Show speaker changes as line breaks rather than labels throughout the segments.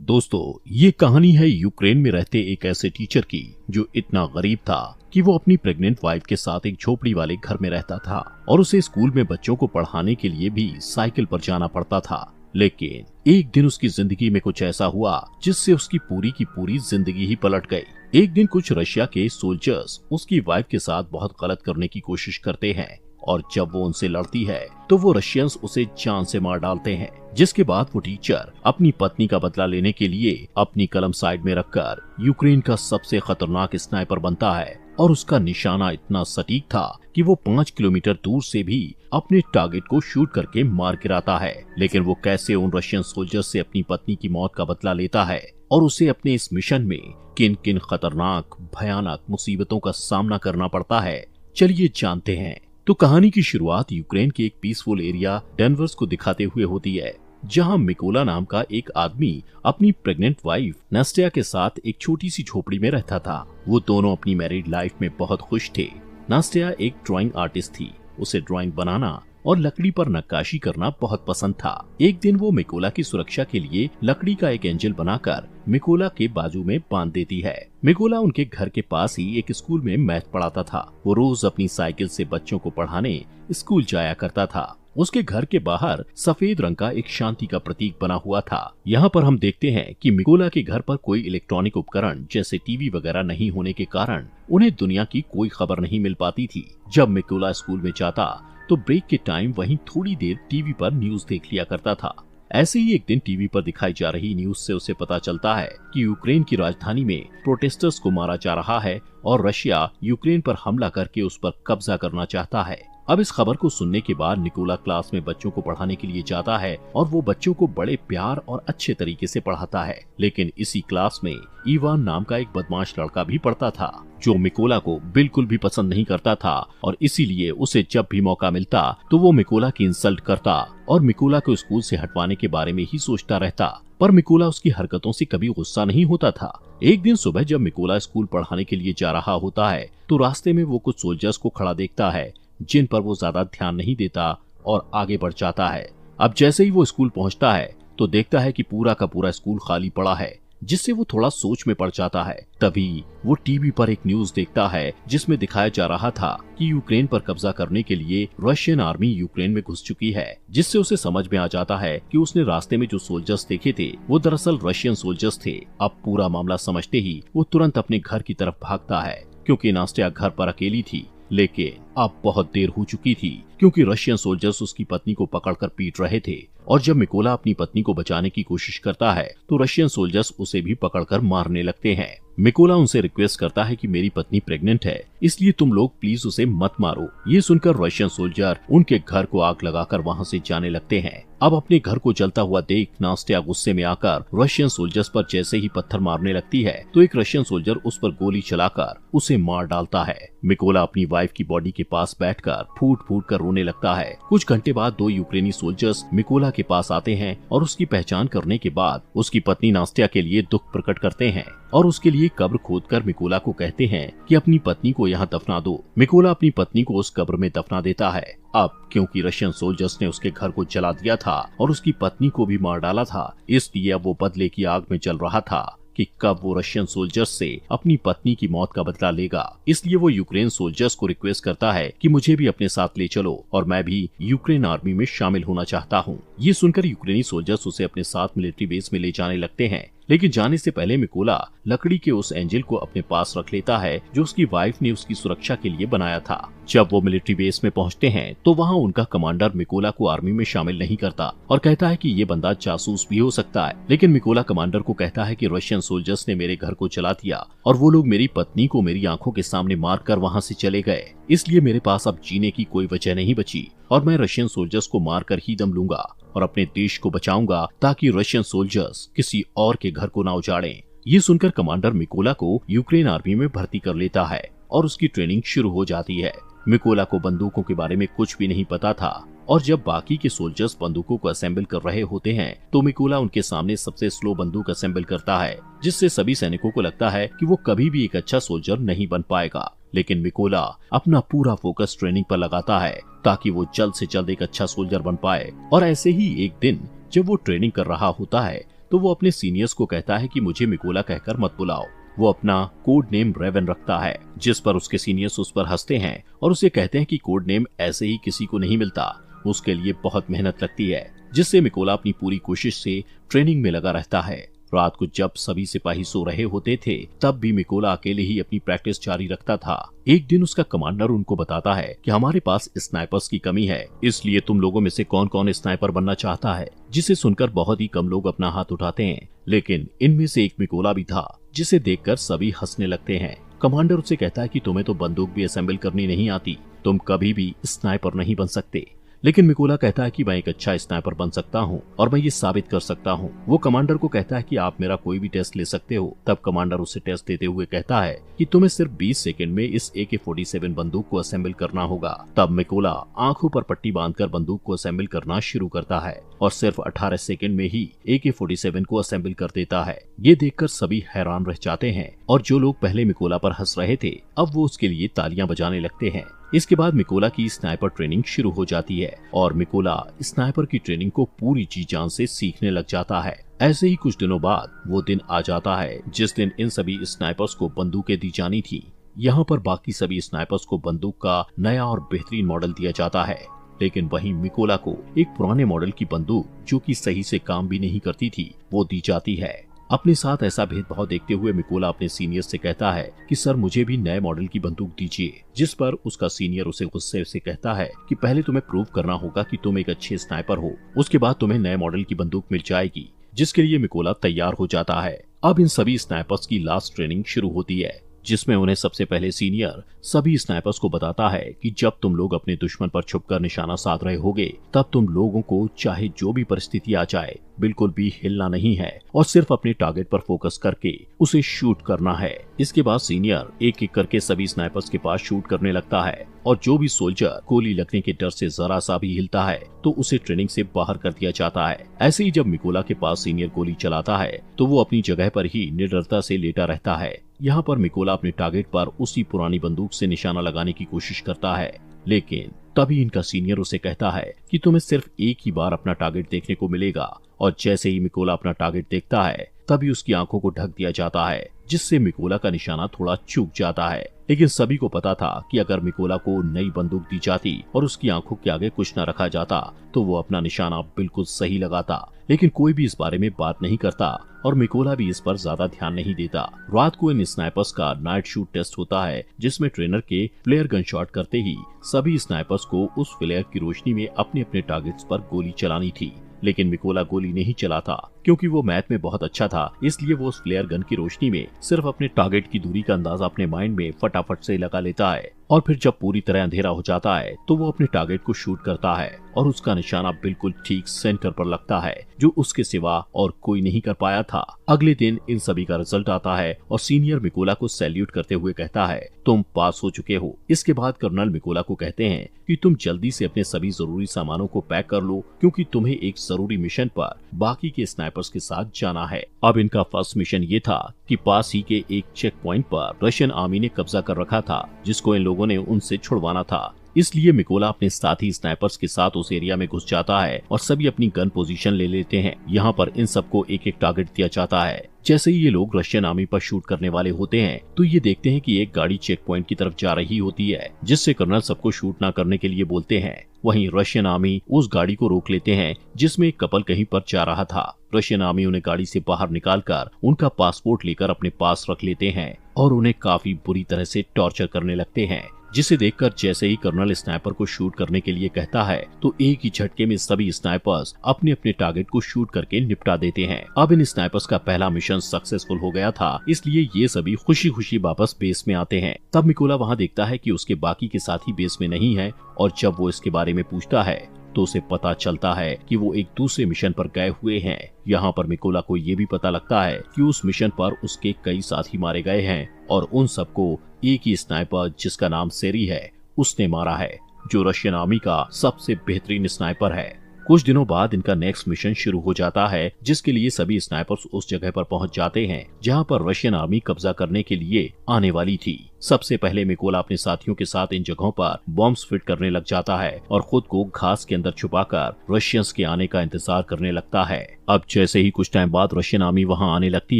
दोस्तों, ये कहानी है यूक्रेन में रहते एक ऐसे टीचर की जो इतना गरीब था कि वो अपनी प्रेग्नेंट वाइफ के साथ एक झोपड़ी वाले घर में रहता था और उसे स्कूल में बच्चों को पढ़ाने के लिए भी साइकिल पर जाना पड़ता था। लेकिन एक दिन उसकी जिंदगी में कुछ ऐसा हुआ जिससे उसकी पूरी की पूरी जिंदगी ही पलट गई। एक दिन कुछ रशिया के सोल्जर्स उसकी वाइफ के साथ बहुत गलत करने की कोशिश करते हैं और जब वो उनसे लड़ती है तो वो रशियंस उसे जान से मार डालते हैं। जिसके बाद वो टीचर अपनी पत्नी का बदला लेने के लिए अपनी कलम साइड में रखकर यूक्रेन का सबसे खतरनाक स्नाइपर बनता है और उसका निशाना इतना सटीक था कि वो 5 किलोमीटर दूर से भी अपने टारगेट को शूट करके मार गिराता है। लेकिन वो कैसे उन रशियन सोल्जर्स से अपनी पत्नी की मौत का बदला लेता है और उसे अपने इस मिशन में किन किन खतरनाक भयानक मुसीबतों का सामना करना पड़ता है, चलिए जानते हैं। तो कहानी की शुरुआत यूक्रेन के एक पीसफुल एरिया डेनवर्स को दिखाते हुए होती है, जहां मिकोला नाम का एक आदमी अपनी प्रेग्नेंट वाइफ नास्टिया के साथ एक छोटी सी झोपड़ी में रहता था। वो दोनों अपनी मैरिड लाइफ में बहुत खुश थे। नास्टिया एक ड्राइंग आर्टिस्ट थी, उसे ड्राइंग बनाना और लकड़ी पर नक्काशी करना बहुत पसंद था। एक दिन वो मिकोला की सुरक्षा के लिए लकड़ी का एक एंजल बनाकर मिकोला के बाजू में बांध देती है। मिकोला उनके घर के पास ही एक स्कूल में मैथ पढ़ाता था। वो रोज अपनी साइकिल से बच्चों को पढ़ाने स्कूल जाया करता था। उसके घर के बाहर सफेद रंग का एक शांति का प्रतीक बना हुआ था। यहाँ पर हम देखते हैं कि मिकोला के घर पर कोई इलेक्ट्रॉनिक उपकरण जैसे टीवी वगैरह नहीं होने के कारण उन्हें दुनिया की कोई खबर नहीं मिल पाती थी। जब मिकोला स्कूल में जाता तो ब्रेक के टाइम वहीं थोड़ी देर टीवी पर न्यूज देख लिया करता था। ऐसे ही एक दिन टीवी पर दिखाई जा रही न्यूज से उसे पता चलता है कि यूक्रेन की राजधानी में प्रोटेस्टर्स को मारा जा रहा है और रशिया यूक्रेन पर हमला करके उस पर कब्जा करना चाहता है। अब इस खबर को सुनने के बाद निकोला क्लास में बच्चों को पढ़ाने के लिए जाता है और वो बच्चों को बड़े प्यार और अच्छे तरीके से पढ़ाता है। लेकिन इसी क्लास में इवान नाम का एक बदमाश लड़का भी पढ़ता था जो मिकोला को बिल्कुल भी पसंद नहीं करता था और इसीलिए उसे जब भी मौका मिलता तो वो मिकोला की इंसल्ट करता और मिकोला को स्कूल से हटवाने के बारे में ही सोचता रहता। पर मिकोला उसकी हरकतों से कभी गुस्सा नहीं होता था। एक दिन सुबह जब मिकोला स्कूल पढ़ाने के लिए जा रहा होता है तो रास्ते में वो कुछ सोल्जर्स को खड़ा देखता है जिन पर वो ज्यादा ध्यान नहीं देता और आगे बढ़ जाता है। अब जैसे ही वो स्कूल पहुंचता है तो देखता है कि पूरा का पूरा स्कूल खाली पड़ा है, जिससे वो थोड़ा सोच में पड़ जाता है। तभी वो टीवी पर एक न्यूज देखता है जिसमें दिखाया जा रहा था कि यूक्रेन पर कब्जा करने के लिए रशियन आर्मी यूक्रेन में घुस चुकी है, जिससे उसे समझ में आ जाता है कि उसने रास्ते में जो सोल्जर्स देखे थे वो दरअसल रशियन सोल्जर्स थे। अब पूरा मामला समझते ही वो तुरंत अपने घर की तरफ भागता है क्योंकि नास्टिया घर पर अकेली थी। लेकिन अब बहुत देर हो चुकी थी क्योंकि रशियन सोल्जर्स उसकी पत्नी को पकड़कर पीट रहे थे और जब मिकोला अपनी पत्नी को बचाने की कोशिश करता है तो रशियन सोल्जर्स उसे भी पकड़कर मारने लगते हैं। मिकोला उनसे रिक्वेस्ट करता है कि मेरी पत्नी प्रेग्नेंट है, इसलिए तुम लोग प्लीज उसे मत मारो। ये सुनकर रशियन सोल्जर उनके घर को आग लगाकर वहाँ से जाने लगते हैं। अब अपने घर को जलता हुआ देख नास्टिया गुस्से में आकर रशियन सोल्जर्स पर जैसे ही पत्थर मारने लगती है तो एक रशियन सोल्जर उस पर गोली चलाकर उसे मार डालता है। मिकोला अपनी वाइफ की बॉडी के पास बैठकर फूट फूट कर रोने लगता है। कुछ घंटे बाद 2 यूक्रेनी सोल्जर्स मिकोला के पास आते हैं और उसकी पहचान करने के बाद उसकी पत्नी नास्टिया के लिए दुख प्रकट करते हैं और उसके लिए कब्र खोदकर मिकोला को कहते हैं कि अपनी पत्नी को यहाँ दफना दो। मिकोला अपनी पत्नी को उस कब्र में दफना देता है। अब क्योंकि रशियन सोल्जर्स ने उसके घर को जला दिया था और उसकी पत्नी को भी मार डाला था, इसलिए अब वो बदले की आग में जल रहा था कि कब वो रशियन सोल्जर्स से अपनी पत्नी की मौत का बदला लेगा। इसलिए वो यूक्रेन सोल्जर्स को रिक्वेस्ट करता है कि मुझे भी अपने साथ ले चलो और मैं भी यूक्रेन आर्मी में शामिल होना चाहता हूँ। ये सुनकर यूक्रेनी सोल्जर्स उसे अपने साथ मिलिट्री बेस में ले जाने लगते हैं। लेकिन जाने से पहले मिकोला लकड़ी के उस एंजल को अपने पास रख लेता है जो उसकी वाइफ ने उसकी सुरक्षा के लिए बनाया था। जब वो मिलिट्री बेस में पहुंचते हैं तो वहां उनका कमांडर मिकोला को आर्मी में शामिल नहीं करता और कहता है कि ये बंदा जासूस भी हो सकता है। लेकिन मिकोला कमांडर को कहता है कि रशियन सोल्जर्स ने मेरे घर को जला दिया और वो लोग मेरी पत्नी को मेरी आंखों के सामने मारकर वहां से चले गए, इसलिए मेरे पास अब जीने की कोई वजह नहीं बची और मैं रशियन सोल्जर्स को मारकर ही दम लूंगा और अपने देश को बचाऊंगा ताकि रशियन सोल्जर्स किसी और के घर को ना उजाड़ें। ये सुनकर कमांडर मिकोला को यूक्रेन आर्मी में भर्ती कर लेता है और उसकी ट्रेनिंग शुरू हो जाती है। मिकोला को बंदूकों के बारे में कुछ भी नहीं पता था और जब बाकी के सोल्जर्स बंदूकों को असेंबल कर रहे होते हैं तो मिकोला उनके सामने सबसे स्लो बंदूक असेंबल करता है, जिससे सभी सैनिकों को लगता है कि वो कभी भी एक अच्छा सोल्जर नहीं बन पाएगा। लेकिन मिकोला अपना पूरा फोकस ट्रेनिंग पर लगाता है ताकि वो जल्द से जल्द एक अच्छा सोल्जर बन पाए। और ऐसे ही एक दिन जब वो ट्रेनिंग कर रहा होता है तो वो अपने सीनियर्स को कहता है कि मुझे मिकोला कहकर मत बुलाओ। वो अपना कोड नेम रेवन रखता है, जिस पर उसके सीनियर्स उस पर हंसते हैं और उसे कहते हैं कि कोड नेम ऐसे ही किसी को नहीं मिलता, उसके लिए बहुत मेहनत लगती है, जिससे मिकोला अपनी पूरी कोशिश से ट्रेनिंग में लगा रहता है। रात को जब सभी सिपाही सो रहे होते थे तब भी मिकोला अकेले ही अपनी प्रैक्टिस जारी रखता था। एक दिन उसका कमांडर उनको बताता है कि हमारे पास स्नाइपर्स की कमी है, इसलिए तुम लोगों में से कौन कौन स्नाइपर बनना चाहता है, जिसे सुनकर बहुत ही कम लोग अपना हाथ उठाते हैं। लेकिन इनमें से एक मिकोला भी था, जिसे देखकर सभी हंसने लगते हैं। कमांडर उससे कहता है कि तुम्हें तो बंदूक भी असेंबल करनी नहीं आती, तुम कभी भी स्नाइपर नहीं बन सकते। लेकिन मिकोला कहता है कि मैं एक अच्छा स्नाइपर बन सकता हूँ और मैं ये साबित कर सकता हूँ। वो कमांडर को कहता है कि आप मेरा कोई भी टेस्ट ले सकते हो। तब कमांडर उसे टेस्ट देते हुए कहता है कि तुम्हें सिर्फ 20 सेकंड में इस AK-47 बंदूक को असेंबल करना होगा। तब मिकोला आंखों पर पट्टी बांधकर बंदूक को असेंबल करना शुरू करता है और सिर्फ 18 सेकंड में ही AK-47 को असेंबल कर देता है। ये देखकर सभी हैरान रह जाते हैं और जो लोग पहले मिकोला पर हंस रहे थे अब वो उसके लिए तालियां बजाने लगते हैं। इसके बाद मिकोला की स्नाइपर ट्रेनिंग शुरू हो जाती है और मिकोला स्नाइपर की ट्रेनिंग को पूरी जी जान से सीखने लग जाता है। ऐसे ही कुछ दिनों बाद वो दिन आ जाता है जिस दिन इन सभी स्नाइपर्स को बंदूकें दी जानी थी। यहाँ पर बाकी सभी स्नाइपर्स को बंदूक का नया और बेहतरीन मॉडल दिया जाता है, लेकिन वहीं मिकोला को एक पुराने मॉडल की बंदूक जो कि सही से काम भी नहीं करती थी वो दी जाती है। अपने साथ ऐसा भेदभाव देखते हुए मिकोला अपने सीनियर से कहता है कि सर मुझे भी नए मॉडल की बंदूक दीजिए, जिस पर उसका सीनियर उसे गुस्से से कहता है कि पहले तुम्हें प्रूव करना होगा कि तुम एक अच्छे स्नाइपर हो, उसके बाद तुम्हें नए मॉडल की बंदूक मिल जाएगी, जिसके लिए मिकोला तैयार हो जाता है। अब इन सभी स्नाइपर्स की लास्ट ट्रेनिंग शुरू होती है, जिसमें उन्हें सबसे पहले सीनियर सभी स्नाइपर्स को बताता है कि जब तुम लोग अपने दुश्मन पर छुपकर निशाना साध रहे होगे तब तुम लोगों को चाहे जो भी परिस्थिति आ जाए बिल्कुल भी हिलना नहीं है और सिर्फ अपने टारगेट पर फोकस करके उसे शूट करना है। इसके बाद सीनियर एक एक करके सभी स्नाइपर्स के पास शूट करने लगता है और जो भी सोल्जर गोली लगने के डर से जरा सा भी हिलता है तो उसे ट्रेनिंग से बाहर कर दिया जाता है। ऐसे ही जब मिकोला के पास सीनियर गोली चलाता है तो वो अपनी जगह पर ही निडरता से लेटा रहता है। यहाँ पर मिकोला अपने टारगेट पर उसी पुरानी बंदूक से निशाना लगाने की कोशिश करता है, लेकिन तभी इनका सीनियर उसे कहता है कि तुम्हें सिर्फ एक ही बार अपना टारगेट देखने को मिलेगा। और जैसे ही मिकोला अपना टारगेट देखता है तभी उसकी आंखों को ढक दिया जाता है, जिससे मिकोला का निशाना थोड़ा चूक जाता है। लेकिन सभी को पता था कि अगर मिकोला को नई बंदूक दी जाती और उसकी आंखों के आगे कुछ न रखा जाता तो वो अपना निशाना बिल्कुल सही लगाता, लेकिन कोई भी इस बारे में बात नहीं करता और मिकोला भी इस पर ज्यादा ध्यान नहीं देता। रात को इन स्नाइपर्स का नाइट शूट टेस्ट होता है, जिसमें ट्रेनर के फ्लेयर गन शॉट करते ही सभी स्नाइपर्स को उस फ्लेयर की रोशनी में अपने अपने टारगेट्स पर गोली चलानी थी। लेकिन मिकोला गोली नहीं चलाता क्योंकि वो मैथ में बहुत अच्छा था, इसलिए वो उस फ्लेयर गन की रोशनी में सिर्फ अपने टारगेट की दूरी का अंदाजा अपने माइंड में फटाफट से लगा लेता है और फिर जब पूरी तरह अंधेरा हो जाता है तो वो अपने टारगेट को शूट करता है और उसका निशाना बिल्कुल ठीक सेंटर पर लगता है, जो उसके सिवा और कोई नहीं कर पाया था। अगले दिन इन सभी का रिजल्ट आता है और सीनियर मिकोला को सैल्यूट करते हुए कहता है तुम पास हो चुके हो। इसके बाद कर्नल मिकोला को कहते हैं कि तुम जल्दी से अपने सभी जरूरी सामानों को पैक कर लो क्योंकि तुम्हें एक जरूरी मिशन पर बाकी के स्नाइपर्स के साथ जाना है। अब इनका फर्स्ट मिशन ये था कि पास ही के एक चेक पॉइंट पर रशियन आर्मी ने कब्जा कर रखा था, जिसको इन लोगों ने उनसे छुड़वाना था। इसलिए मिकोला अपने साथी स्नाइपर्स के साथ उस एरिया में घुस जाता है और सभी अपनी गन पोजीशन ले लेते हैं। यहाँ पर इन सबको एक एक टारगेट दिया जाता है। जैसे ही ये लोग रशियन आर्मी पर शूट करने वाले होते हैं तो ये देखते हैं कि एक गाड़ी चेक पॉइंट की तरफ जा रही होती है, जिससे कर्नल सबको शूट ना करने के लिए बोलते हैं। वहीं रशियन आर्मी उस गाड़ी को रोक लेते हैं जिसमें एक कपल कहीं पर जा रहा था। रशियन आर्मी उन्हें गाड़ी से बाहर निकालकर उनका पासपोर्ट लेकर अपने पास रख लेते हैं और उन्हें काफी बुरी तरह से टॉर्चर करने लगते हैं, जिसे देखकर जैसे ही कर्नल स्नाइपर को शूट करने के लिए कहता है तो एक ही झटके में सभी स्नाइपर्स अपने अपने टारगेट को शूट करके निपटा देते हैं। अब इन स्नाइपर्स का पहला मिशन सक्सेसफुल हो गया था, इसलिए ये सभी खुशी खुशी वापस बेस में आते हैं। तब मिकोला वहाँ देखता है कि उसके बाकी के साथी बेस में नहीं है और जब वो इसके बारे में पूछता है तो उसे पता चलता है कि वो एक दूसरे मिशन पर गए हुए हैं। यहाँ पर मिकोला को ये भी पता लगता है कि उस मिशन पर उसके कई साथी मारे गए हैं और उन सबको एक ही स्नाइपर जिसका नाम सेरी है उसने मारा है, जो रशियन आर्मी का सबसे बेहतरीन स्नाइपर है। कुछ दिनों बाद इनका नेक्स्ट मिशन शुरू हो जाता है, जिसके लिए सभी स्नाइपर्स उस जगह पर पहुंच जाते हैं जहां पर रशियन आर्मी कब्जा करने के लिए आने वाली थी। सबसे पहले मिकोला अपने साथियों के साथ इन जगहों पर बॉम्ब्स फिट करने लग जाता है और खुद को घास के अंदर छुपाकर रशियंस के आने का इंतजार करने लगता है। अब जैसे ही कुछ टाइम बाद रशियन आर्मी वहां आने लगती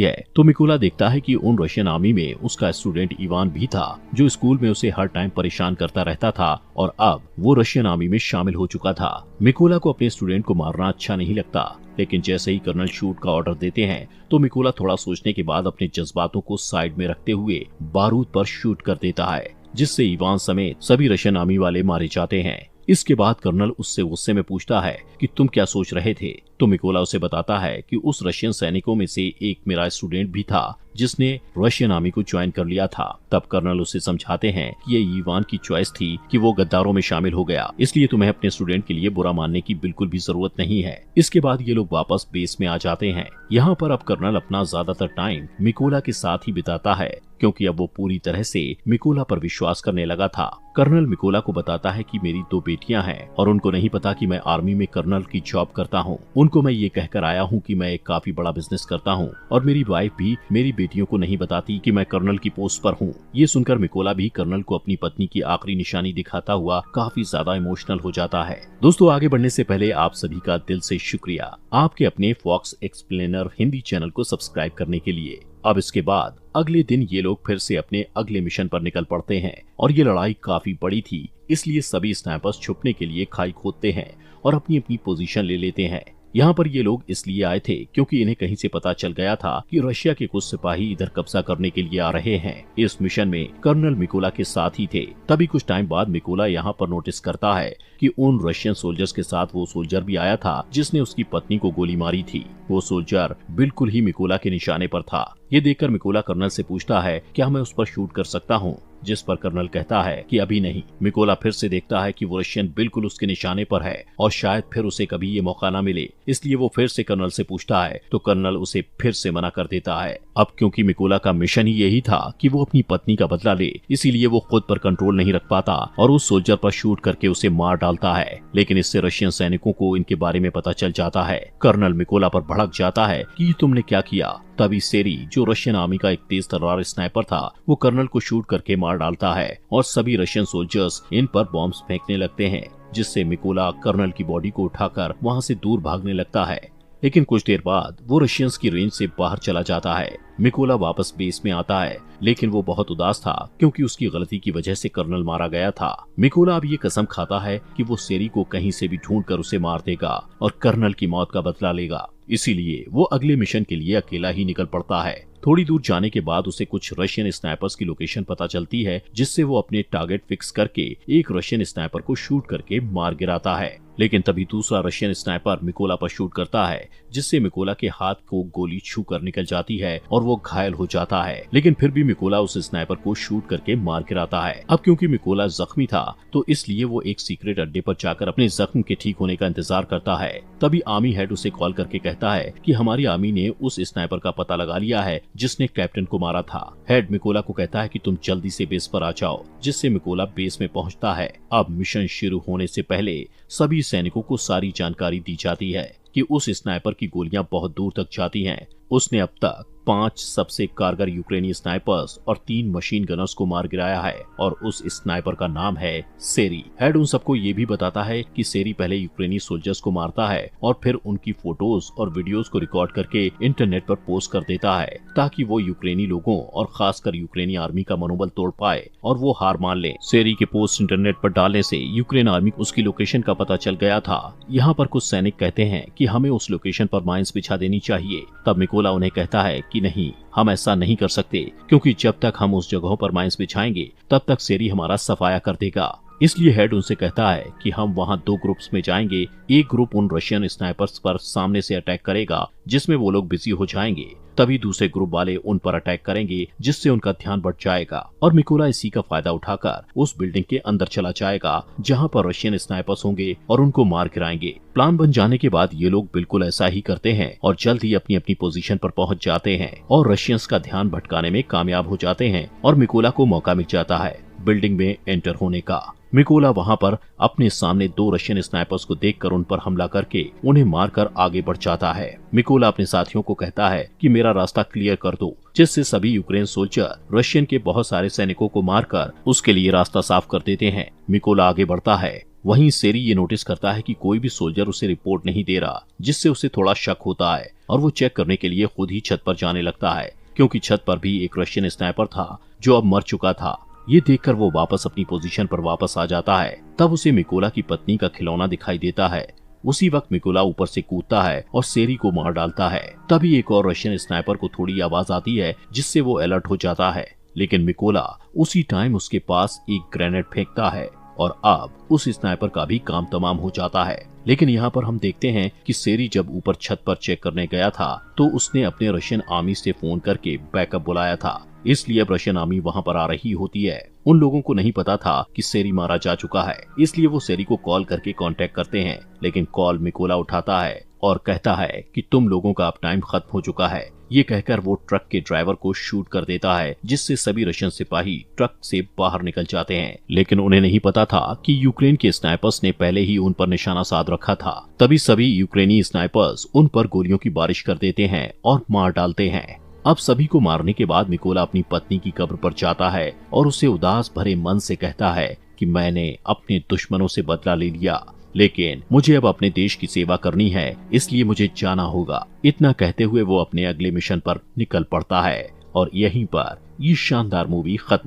है तो मिकोला देखता है कि उन रशियन आर्मी में उसका स्टूडेंट इवान भी था, जो स्कूल में उसे हर टाइम परेशान करता रहता था और अब वो रशियन आर्मी में शामिल हो चुका था। मिकोला को अपने स्टूडेंट को मारना अच्छा नहीं लगता, लेकिन जैसे ही कर्नल शूट का ऑर्डर देते हैं तो मिकोला थोड़ा सोचने के बाद अपने जज्बातों को साइड में रखते हुए बारूद पर शूट कर देता है, जिससे इवान समेत सभी रशियन आर्मी वाले मारे जाते हैं। इसके बाद कर्नल उससे गुस्से में पूछता है कि तुम क्या सोच रहे थे, तो मिकोला उसे बताता है कि उस रशियन सैनिकों में से एक मेरा स्टूडेंट भी था जिसने रशियन आर्मी को ज्वाइन कर लिया था। तब कर्नल उसे समझाते हैं कि ये इवान की चॉइस थी कि वो गद्दारों में शामिल हो गया, इसलिए तुम्हें अपने स्टूडेंट के लिए बुरा मानने की बिल्कुल भी जरूरत नहीं है। इसके बाद ये लोग वापस बेस में आ जाते हैं। यहाँ पर अब कर्नल अपना ज्यादातर टाइम मिकोला के साथ ही बिताता है, क्योंकि अब वो पूरी तरह से मिकोला पर विश्वास करने लगा था। कर्नल मिकोला को बताता है कि मेरी 2 बेटियां हैं और उनको नहीं पता कि मैं आर्मी में कर्नल की जॉब करता हूँ। उनको मैं ये कहकर आया हूँ कि मैं एक काफी बड़ा बिजनेस करता हूँ और मेरी वाइफ भी मेरी बेटियों को नहीं बताती कि मैं कर्नल की पोस्ट पर हूँ। ये सुनकर मिकोला भी कर्नल को अपनी पत्नी की आखिरी निशानी दिखाता हुआ काफी ज्यादा इमोशनल हो जाता है। दोस्तों, आगे बढ़ने से पहले आप सभी का दिल से शुक्रिया आपके अपने फॉक्स एक्सप्लेनर हिंदी चैनल को सब्सक्राइब करने के लिए। अब इसके बाद अगले दिन ये लोग फिर से अपने अगले मिशन पर निकल पड़ते हैं और ये लड़ाई काफी बड़ी थी, इसलिए सभी स्नाइपर्स छुपने के लिए खाई खोदते हैं और अपनी अपनी पोजीशन ले लेते हैं। यहाँ पर ये लोग इसलिए आए थे क्योंकि इन्हें कहीं से पता चल गया था कि रशिया के कुछ सिपाही इधर कब्जा करने के लिए आ रहे हैं। इस मिशन में कर्नल मिकोला के साथ ही थे। तभी कुछ टाइम बाद मिकोला यहाँ पर नोटिस करता है कि उन रशियन सोल्जर्स के साथ वो सोल्जर भी आया था जिसने उसकी पत्नी को गोली मारी थी। वो सोल्जर बिल्कुल ही मिकोला के निशाने पर था। ये देखकर मिकोला कर्नल से पूछता है क्या मैं उस पर शूट कर सकता हूँ, जिस पर कर्नल कहता है कि अभी नहीं। मिकोला फिर से देखता है कि वो रशियन बिल्कुल उसके निशाने पर है और शायद फिर उसे कभी ये मौका न मिले, इसलिए वो फिर से कर्नल से पूछता है तो कर्नल उसे फिर से मना कर देता है। अब क्योंकि मिकोला का मिशन ही यही था कि वो अपनी पत्नी का बदला ले, इसीलिए वो खुद पर कंट्रोल नहीं रख पाता और उस सोल्जर पर शूट करके उसे मार डालता है। लेकिन इससे रशियन सैनिकों को इनके बारे में पता चल जाता है। कर्नल मिकोला पर भड़क जाता है कि तुमने क्या किया। तभी सेरी, जो रशियन आर्मी का एक तेज तर्रार स्नाइपर था, वो कर्नल को शूट करके मार डालता है और सभी रशियन सोल्जर्स इन पर बॉम्ब्स फेंकने लगते हैं, जिससे मिकोला कर्नल की बॉडी को उठाकर वहां से दूर भागने लगता है। लेकिन कुछ देर बाद वो रशियंस की रेंज से बाहर चला जाता है। मिकोला वापस बेस में आता है, लेकिन वो बहुत उदास था क्योंकि उसकी गलती की वजह से कर्नल मारा गया था। मिकोला अब ये कसम खाता है कि वो सेरी को कहीं से भी ढूंढकर उसे मार देगा और कर्नल की मौत का बदला लेगा। इसीलिए वो अगले मिशन के लिए अकेला ही निकल पड़ता है। थोड़ी दूर जाने के बाद उसे कुछ रशियन स्नाइपर्स की लोकेशन पता चलती है, जिससे वो अपने टारगेट फिक्स करके एक रशियन स्नाइपर को शूट करके मार गिराता है। लेकिन तभी दूसरा रशियन स्नाइपर मिकोला पर शूट करता है, जिससे मिकोला के हाथ को गोली छू कर निकल जाती है और वो घायल हो जाता है। लेकिन फिर भी मिकोला उस स्नाइपर को शूट करके मार गिराता है। अब क्योंकि मिकोला जख्मी था तो इसलिए वो एक सीक्रेट अड्डे पर जाकर अपने जख्म के ठीक होने का इंतजार करता है। तभी आर्मी हेड उसे कॉल करके कहता है कि हमारी आर्मी ने उस स्नाइपर का पता लगा लिया है जिसने कैप्टन को मारा था। हेड मिकोला को कहता है कि तुम जल्दी से बेस पर आ जाओ, जिससे मिकोला बेस में पहुंचता है। अब मिशन शुरू होने से पहले सभी सैनिकों को सारी जानकारी दी जाती है कि उस स्नाइपर की गोलियां बहुत दूर तक जाती हैं। उसने अब तक 5 सबसे कारगर यूक्रेनी स्नाइपर्स और 3 मशीन गनर्स को मार गिराया है और उस स्नाइपर का नाम है सेरी। हेड उन सबको ये भी बताता है कि सेरी पहले यूक्रेनी सोल्जर्स को मारता है और फिर उनकी फोटोज और वीडियोस को रिकॉर्ड करके इंटरनेट पर पोस्ट कर देता है, ताकि वो यूक्रेनी लोगों और खासकर यूक्रेनी आर्मी का मनोबल तोड़ पाए और वो हार मान ले। सेरी के पोस्ट इंटरनेट पर डालने से यूक्रेन आर्मी को उसकी लोकेशन का पता चल गया था। यहाँ पर कुछ सैनिक कहते हैं कि हमें उस लोकेशन पर माइंस बिछा देनी चाहिए। तब मिकोला उन्हें कहता है कि नहीं, हम ऐसा नहीं कर सकते, क्योंकि जब तक हम उस जगहों पर माइंस बिछाएंगे तब तक सेरी हमारा सफाया कर देगा। इसलिए हेड उनसे कहता है कि हम वहां 2 ग्रुप्स में जाएंगे। एक ग्रुप उन रशियन स्नाइपर्स पर सामने से अटैक करेगा, जिसमें वो लोग बिजी हो जाएंगे। तभी दूसरे ग्रुप वाले उन पर अटैक करेंगे, जिससे उनका ध्यान बढ़ जाएगा और मिकोला इसी का फायदा उठाकर उस बिल्डिंग के अंदर चला जाएगा जहां पर रशियन स्नाइपर्स होंगे और उनको मार गिराएंगे। प्लान बन जाने के बाद ये लोग बिल्कुल ऐसा ही करते हैं और जल्द ही अपनी अपनी पोजीशन पर पहुंच जाते हैं और रशियंस का ध्यान भटकाने में कामयाब हो जाते हैं और मिकोला को मौका मिल जाता है बिल्डिंग में एंटर होने का। मिकोला वहां पर अपने सामने 2 रशियन स्नाइपर्स को देखकर उन पर हमला करके उन्हें मारकर आगे बढ़ जाता है। मिकोला अपने साथियों को कहता है कि मेरा रास्ता क्लियर कर दो, जिससे सभी यूक्रेन सोल्जर रशियन के बहुत सारे सैनिकों को मारकर उसके लिए रास्ता साफ कर देते हैं। मिकोला आगे बढ़ता है। वहीं सेरी ये नोटिस करता है कि कोई भी सोल्जर उसे रिपोर्ट नहीं दे रहा, जिससे उसे थोड़ा शक होता है और वो चेक करने के लिए खुद ही छत पर जाने लगता है, क्योंकि छत पर भी एक रशियन स्नाइपर था जो अब मर चुका था। ये देखकर वो वापस अपनी पोजीशन पर वापस आ जाता है। तब उसे मिकोला की पत्नी का खिलौना दिखाई देता है। उसी वक्त मिकोला ऊपर से कूदता है और सेरी को मार डालता है। तभी एक और रशियन स्नाइपर को थोड़ी आवाज आती है, जिससे वो अलर्ट हो जाता है, लेकिन मिकोला उसी टाइम उसके पास एक ग्रेनेड फेंकता है और अब उस स्नाइपर का भी काम तमाम हो जाता है। लेकिन यहाँ पर हम देखते हैं कि सेरी जब ऊपर छत पर चेक करने गया था तो उसने अपने रशियन आर्मी से फोन करके बैकअप बुलाया था, इसलिए अब रशियन आर्मी वहाँ पर आ रही होती है। उन लोगों को नहीं पता था कि सेरी मारा जा चुका है, इसलिए वो सेरी को कॉल करके कांटेक्ट करते हैं, लेकिन कॉल मिकोला उठाता है और कहता है कि तुम लोगों का अब टाइम खत्म हो चुका है। ये कहकर वो ट्रक के ड्राइवर को शूट कर देता है, जिससे सभी रशियन सिपाही ट्रक से बाहर निकल जाते हैं। लेकिन उन्हें नहीं पता था कि यूक्रेन के स्नाइपर्स ने पहले ही उन पर निशाना साध रखा था। तभी सभी यूक्रेनी स्नाइपर्स उन पर गोलियों की बारिश कर देते हैं और मार डालते हैं। अब सभी को मारने के बाद मिकोला अपनी पत्नी की कब्र पर जाता है और उसे उदास भरे मन से कहता है कि मैंने अपने दुश्मनों से बदला ले लिया, लेकिन मुझे अब अपने देश की सेवा करनी है, इसलिए मुझे जाना होगा। इतना कहते हुए वो अपने अगले मिशन पर निकल पड़ता है और यहीं पर ये शानदार मूवी खत्म